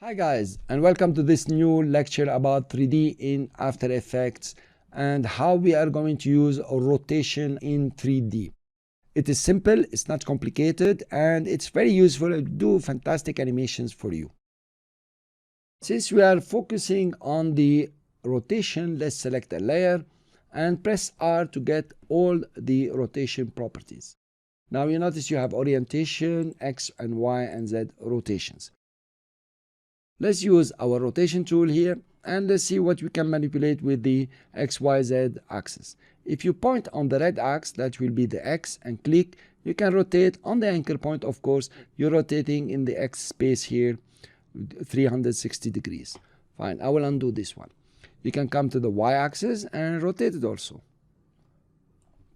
Hi guys, and welcome to this new lecture about 3D in After Effects and how we are going to use a rotation in 3D. It is simple, it's not complicated, and it's very useful to do fantastic animations for you. Since we are focusing on the rotation, let's select a layer and press R to get all the rotation properties. Now you notice you have orientation, X and Y and Z rotations. Let's use our rotation tool here and let's see what we can manipulate with the XYZ axis. If you point on the red axis, that will be the X, and click, you can rotate on the anchor point. Of course, you're rotating in the X space here 360 degrees. Fine, I will undo this one. You can come to the Y axis and rotate it also.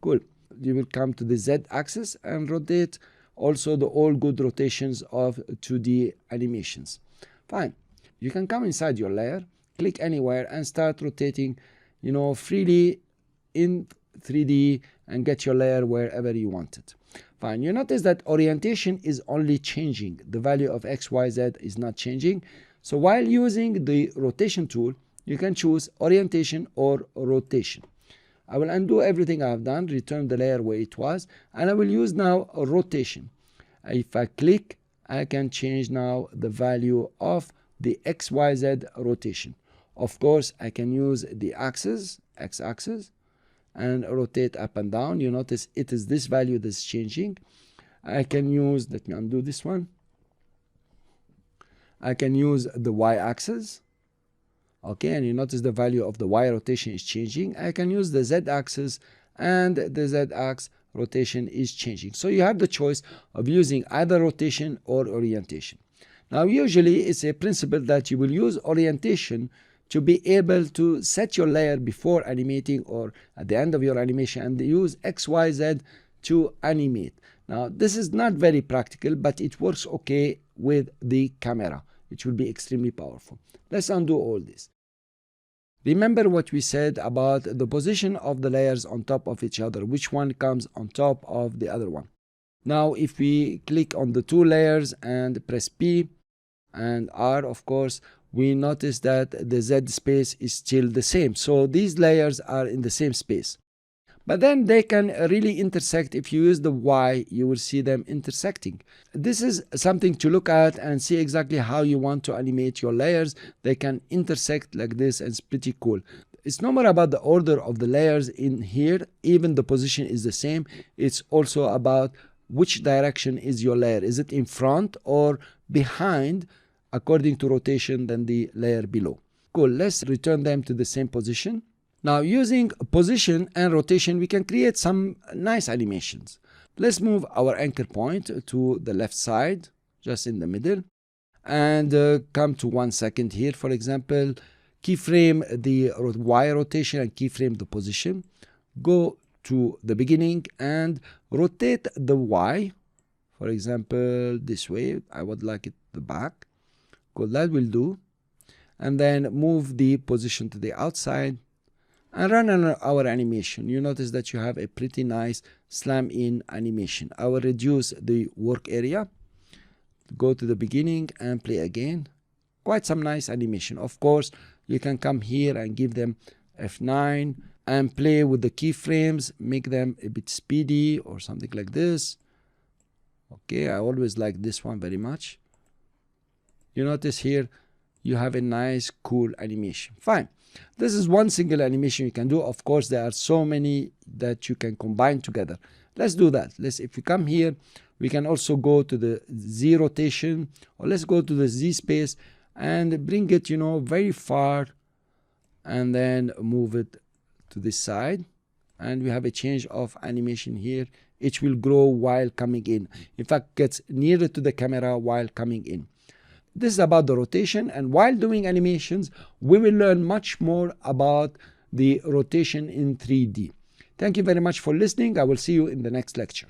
Cool. You will come to the Z axis and rotate also the all good rotations of 2D animations. Fine. You can come inside your layer, click anywhere and start rotating, freely in 3D and get your layer wherever you want it. Fine. You notice that orientation is only changing. The value of X, Y, Z is not changing. So while using the rotation tool, you can choose orientation or rotation. I will undo everything I have done, return the layer where it was, and I will use now a rotation. If I click, I can change now the value of the XYZ rotation. Of course, I can use the axis, X-axis, and rotate up and down. You notice it is this value that's changing. I can use, let me undo this one. I can use the Y-axis. Okay, and you notice the value of the Y rotation is changing. I can use the Z-axis, and the Z-axis rotation is changing. So you have the choice of using either rotation or orientation. Now usually it's a principle that you will use orientation to be able to set your layer before animating or at the end of your animation, and use XYZ to animate. Now this is not very practical, but it works okay with the camera. It will be extremely powerful. Let's undo all this. Remember what we said about the position of the layers on top of each other, which one comes on top of the other one. Now if we click on the two layers and press P and R, of course, we notice that the Z space is still the same. So these layers are in the same space. But then they can really intersect. If you use the Y, you will see them intersecting. This is something to look at and see exactly how you want to animate your layers. They can intersect like this, and it's pretty cool. It's no more about the order of the layers in here. Even the position is the same. It's also about which direction is your layer. Is it in front or behind, according to rotation, than the layer below. Cool. Let's return them to the same position. Now using position and rotation, we can create some nice animations. Let's move our anchor point to the left side, just in the middle, and come to 1 second here, for example. Keyframe the Y rotation and keyframe the position. Go to the beginning and rotate the Y, for example, this way. I would like it the back. Cool, that will do. And then move the position to the outside and run our animation. You notice that you have a pretty nice slam in animation. I will reduce the work area, go to the beginning and play again. Quite some nice animation. Of course, you can come here and give them F9 and play with the keyframes, make them a bit speedy or something like this. Okay, I always like this one very much. You notice here you have a nice cool animation. Fine. This is one single animation you can do. Of course, there are so many that you can combine together. Let's do that. If we come here, we can also go to the Z rotation, or let's go to the Z space and bring it, very far, and then move it to this side. And we have a change of animation here. It will grow while coming in. In fact, gets nearer to the camera while coming in. This is about the rotation, and while doing animations, we will learn much more about the rotation in 3D. Thank you very much for listening. I will see you in the next lecture.